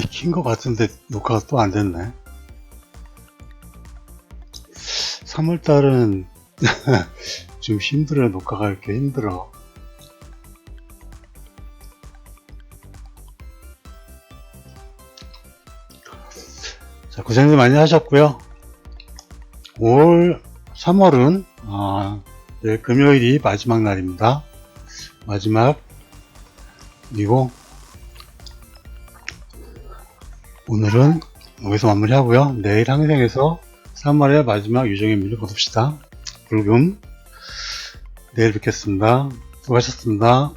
킨 거 같은데 녹화가 또 안 됐네. 3월달은 좀 힘들어요. 녹화가 이렇게 힘들어. 자, 고생들 많이 하셨고요. 3월은 내일 금요일이 마지막 날입니다. 마지막. 그리고 오늘은 여기서 마무리하고요. 내일 항생에서 3월의 마지막 유정의 미를 거둡시다. 불금. 내일 뵙겠습니다. 수고하셨습니다.